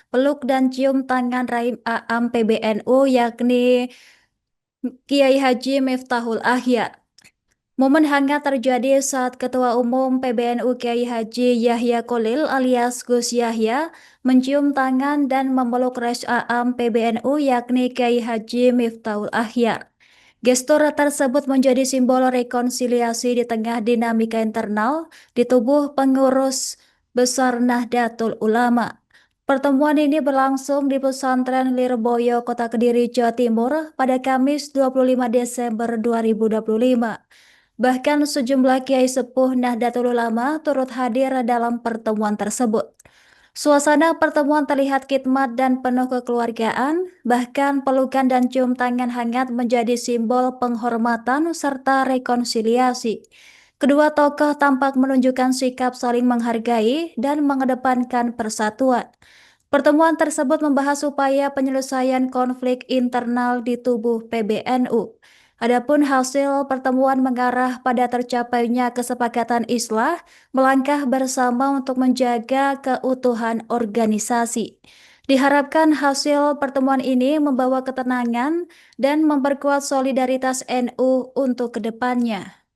peluk dan cium tangan Rahim Aam PBNU yakni Kiai Haji Miftahul Ahyar. Momen hangat terjadi saat Ketua Umum PBNU Kiai Haji Yahya Kholil alias Gus Yahya mencium tangan dan memeluk Rais Aam PBNU yakni Kiai Haji Miftahul Ahyar. Gestur tersebut menjadi simbol rekonsiliasi di tengah dinamika internal di tubuh pengurus besar Nahdlatul Ulama. Pertemuan ini berlangsung di Pesantren Lirboyo, Kota Kediri, Jawa Timur pada Kamis 25 Desember 2025. Bahkan sejumlah kiai sepuh Nahdlatul Ulama turut hadir dalam pertemuan tersebut. Suasana pertemuan terlihat khidmat dan penuh kekeluargaan, bahkan pelukan dan cium tangan hangat menjadi simbol penghormatan serta rekonsiliasi. Kedua tokoh tampak menunjukkan sikap saling menghargai dan mengedepankan persatuan. Pertemuan tersebut membahas upaya penyelesaian konflik internal di tubuh PBNU. Adapun hasil pertemuan mengarah pada tercapainya kesepakatan islah melangkah bersama untuk menjaga keutuhan organisasi. Diharapkan hasil pertemuan ini membawa ketenangan dan memperkuat solidaritas NU untuk kedepannya.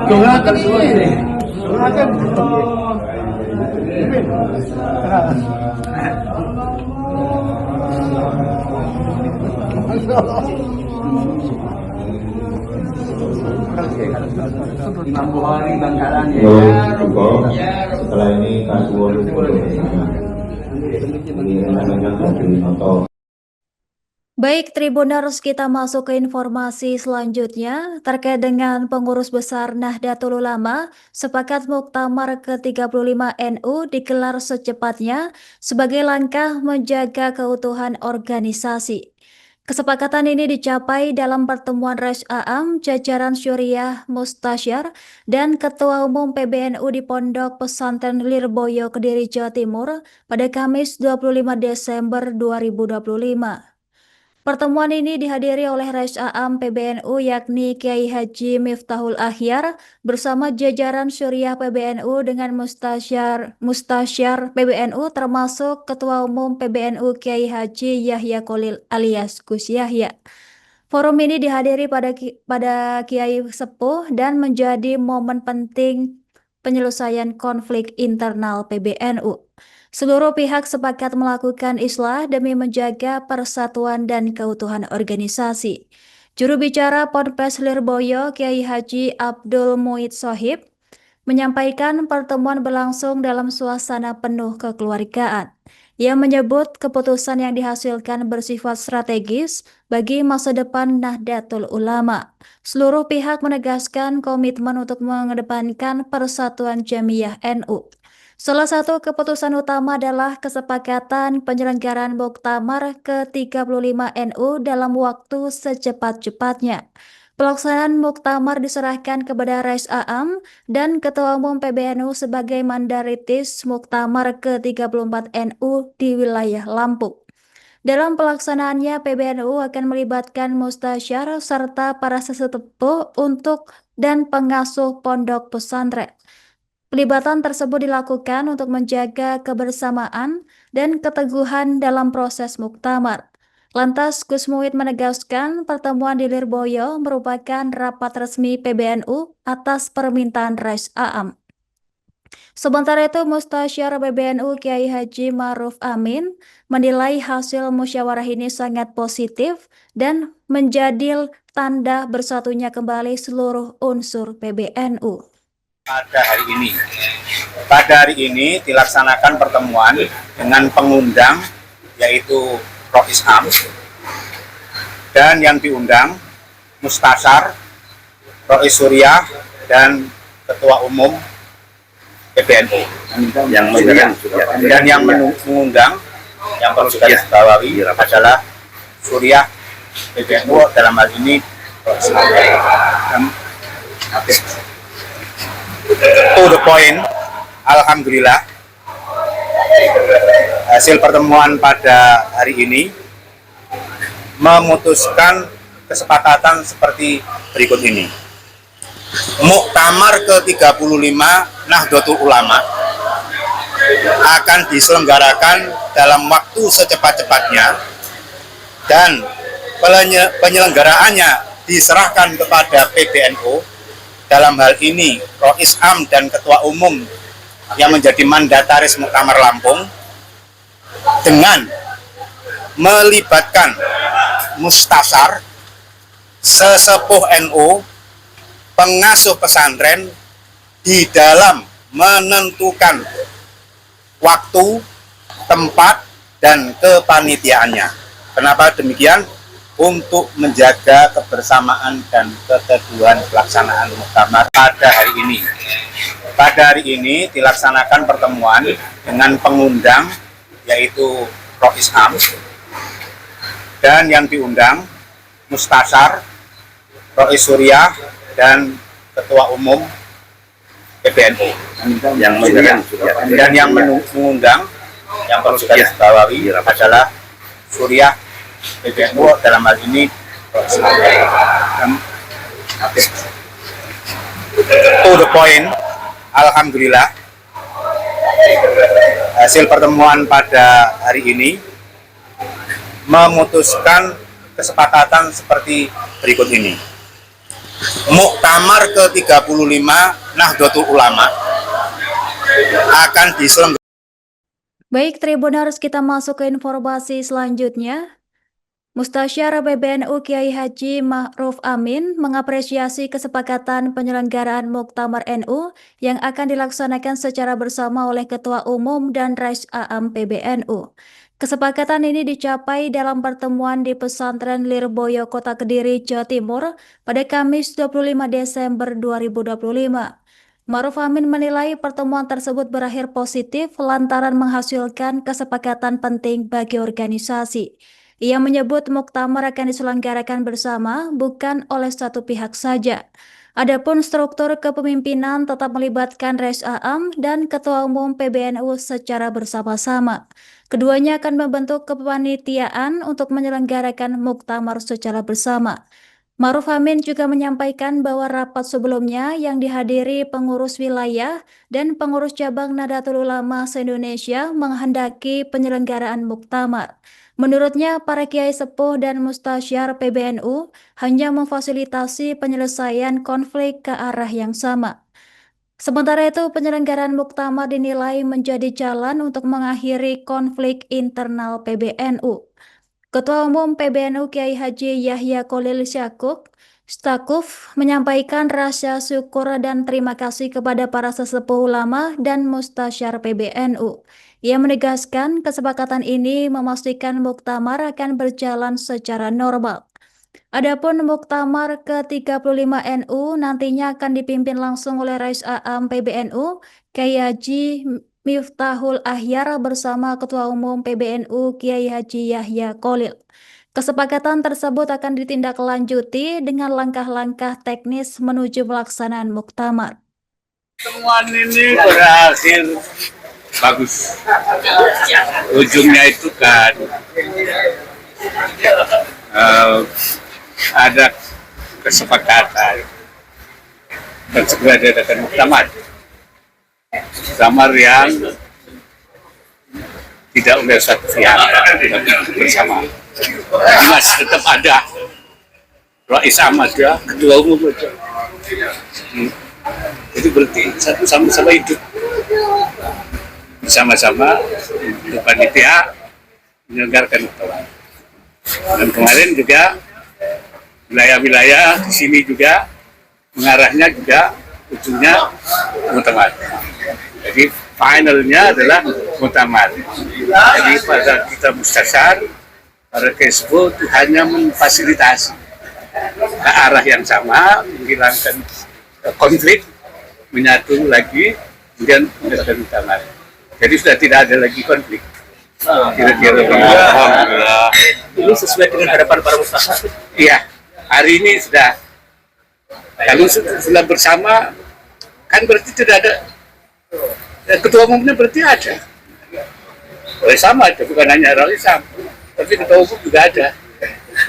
Doakan ini, doakan. Imam Bukhari Bangkalan ya. Setelah ini kasual Baik, Tribuners, kita masuk ke informasi selanjutnya terkait dengan pengurus besar Nahdlatul Ulama sepakat Muktamar ke-35 NU digelar secepatnya sebagai langkah menjaga keutuhan organisasi. Kesepakatan ini dicapai dalam pertemuan Rais Aam, jajaran Syuriah Mustasyar, dan Ketua Umum PBNU di Pondok Pesantren Lirboyo, Kediri, Jawa Timur pada Kamis 25 Desember 2025. Pertemuan ini dihadiri oleh Rais Aam PBNU yakni Kiai Haji Miftahul Ahyar bersama jajaran Syuriah PBNU dengan Mustasyar PBNU termasuk Ketua Umum PBNU Kiai Haji Yahya Kholil alias Gus Yahya. Forum ini dihadiri pada Kiai Sepuh dan menjadi momen penting penyelesaian konflik internal PBNU. Seluruh pihak sepakat melakukan islah demi menjaga persatuan dan keutuhan organisasi. Juru bicara Ponpes Lirboyo, Kiai Haji Abdul Muid Sohib, menyampaikan pertemuan berlangsung dalam suasana penuh kekeluargaan. Ia menyebut keputusan yang dihasilkan bersifat strategis bagi masa depan Nahdlatul Ulama. Seluruh pihak menegaskan komitmen untuk mengedepankan persatuan Jamiah NU. Salah satu keputusan utama adalah kesepakatan penyelenggaraan Muktamar ke-35 NU dalam waktu secepat-cepatnya. Pelaksanaan Muktamar diserahkan kepada Rais Aam dan Ketua Umum PBNU sebagai mandaritis Muktamar ke-34 NU di wilayah Lampung. Dalam pelaksanaannya, PBNU akan melibatkan mustasyar serta para sesepuh dan pengasuh pondok pesantren. Pelibatan tersebut dilakukan untuk menjaga kebersamaan dan keteguhan dalam proses muktamar. Lantas Gus Muhid menegaskan pertemuan di Lirboyo merupakan rapat resmi PBNU atas permintaan Rais Aam. Sementara itu, Mustasyar PBNU Kiai Haji Ma'ruf Amin menilai hasil musyawarah ini sangat positif dan menjadi tanda bersatunya kembali seluruh unsur PBNU. Pada hari ini dilaksanakan pertemuan dengan pengundang yaitu Prof. Am dan yang diundang Mustasar, Rois Suriah, dan Ketua Umum PBNU dan yang mengundang yang perlu digarisbawahi adalah Suriah PBNU dalam hal ini to the point. Alhamdulillah hasil pertemuan pada hari ini memutuskan kesepakatan seperti berikut ini. Muktamar ke-35 Nahdlatul Ulama akan diselenggarakan dalam waktu secepat-cepatnya dan penyelenggaraannya diserahkan kepada PBNU, dalam hal ini Rois Am dan Ketua Umum yang menjadi mandataris Muktamar Lampung, dengan melibatkan Mustasar, sesepuh NU, pengasuh pesantren di dalam menentukan waktu, tempat, dan kepanitiaannya. Kenapa demikian? Untuk menjaga kebersamaan dan keteduhan pelaksanaan muktamar pada hari ini. Pada hari ini dilaksanakan pertemuan dengan pengundang yaitu Rois Am, dan yang diundang Mustasar, Rois Suriah, dan Ketua Umum PBNU dan yang mengundang yang perlu digarisbawahi adalah Suriah PBNU dalam hal ini to the point. Alhamdulillah hasil pertemuan pada hari ini memutuskan kesepakatan seperti berikut ini. Muktamar ke-35 Nahdlatul Ulama akan diselenggarakan. Baik, Tribuners, kita masuk ke informasi selanjutnya. Mustasyar PBNU Kiai Haji Ma'ruf Amin mengapresiasi kesepakatan penyelenggaraan Muktamar NU yang akan dilaksanakan secara bersama oleh Ketua Umum dan Rais Am PBNU. Kesepakatan ini dicapai dalam pertemuan di Pesantren Lirboyo, Kota Kediri, Jawa Timur pada Kamis 25 Desember 2025. Ma'ruf Amin menilai pertemuan tersebut berakhir positif lantaran menghasilkan kesepakatan penting bagi organisasi. Ia menyebut muktamar akan diselenggarakan bersama, bukan oleh satu pihak saja. Adapun struktur kepemimpinan tetap melibatkan Rais Am dan Ketua Umum PBNU secara bersama-sama. Keduanya akan membentuk kepanitiaan untuk menyelenggarakan muktamar secara bersama. Ma'ruf Amin juga menyampaikan bahwa rapat sebelumnya yang dihadiri pengurus wilayah dan pengurus cabang Nahdlatul Ulama se-Indonesia menghendaki penyelenggaraan muktamar. Menurutnya, para kiai sepuh dan mustasyar PBNU hanya memfasilitasi penyelesaian konflik ke arah yang sama. Sementara itu, penyelenggaraan muktamar dinilai menjadi jalan untuk mengakhiri konflik internal PBNU. Ketua Umum PBNU Kiai Haji Yahya Kholil Stakuf menyampaikan rasa syukur dan terima kasih kepada para sesepuh ulama dan mustasyar PBNU. Ia menegaskan kesepakatan ini memastikan muktamar akan berjalan secara normal. Adapun muktamar ke-35 NU nantinya akan dipimpin langsung oleh Rais Am PBNU, Kiai Haji Miftahul Ahyar bersama Ketua Umum PBNU Kiai Haji Yahya Kholil. Kesepakatan tersebut akan ditindaklanjuti dengan langkah-langkah teknis menuju pelaksanaan muktamar. Pertemuan ini berakhir bagus. Ujungnya itu kan ada kesepakatan dan segera diadakan muktamar. Muktamar yang tidak oleh satu pihak, tapi bersama. Masih tetap ada Rois Am ada, Ketua Umum ada. Itu berarti satu sama-sama hidup bersama-sama untuk panitia menyelenggarakan muktamar. Dan kemarin juga wilayah-wilayah di sini juga mengarahnya juga ujungnya muktamar. Jadi finalnya adalah muktamar. Jadi pada kita mustasyar, para kespo itu hanya memfasilitasi ke arah yang sama, menghilangkan konflik, menyatu lagi, kemudian menyelesaikan utama. Jadi sudah tidak ada lagi konflik. Kira-kira Alhamdulillah. Ini sesuai dengan harapan para ustaz. iya, hari ini sudah. Kalau sudah bersama, kan berarti tidak ada. Ketua umumnya berarti ada. Bersama ada, bukan hanya Roisam, tapi ketua umum juga ada.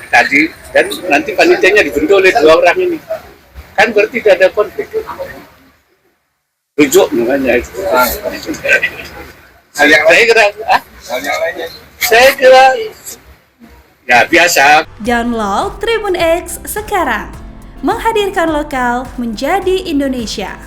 Tadi dan nanti panitianya dibentuk oleh 2 orang ini. Kan berarti tidak ada konflik. Rujuk namanya itu. Saya kira ya biasa. Download Tribun X sekarang. Menghadirkan lokal menjadi Indonesia.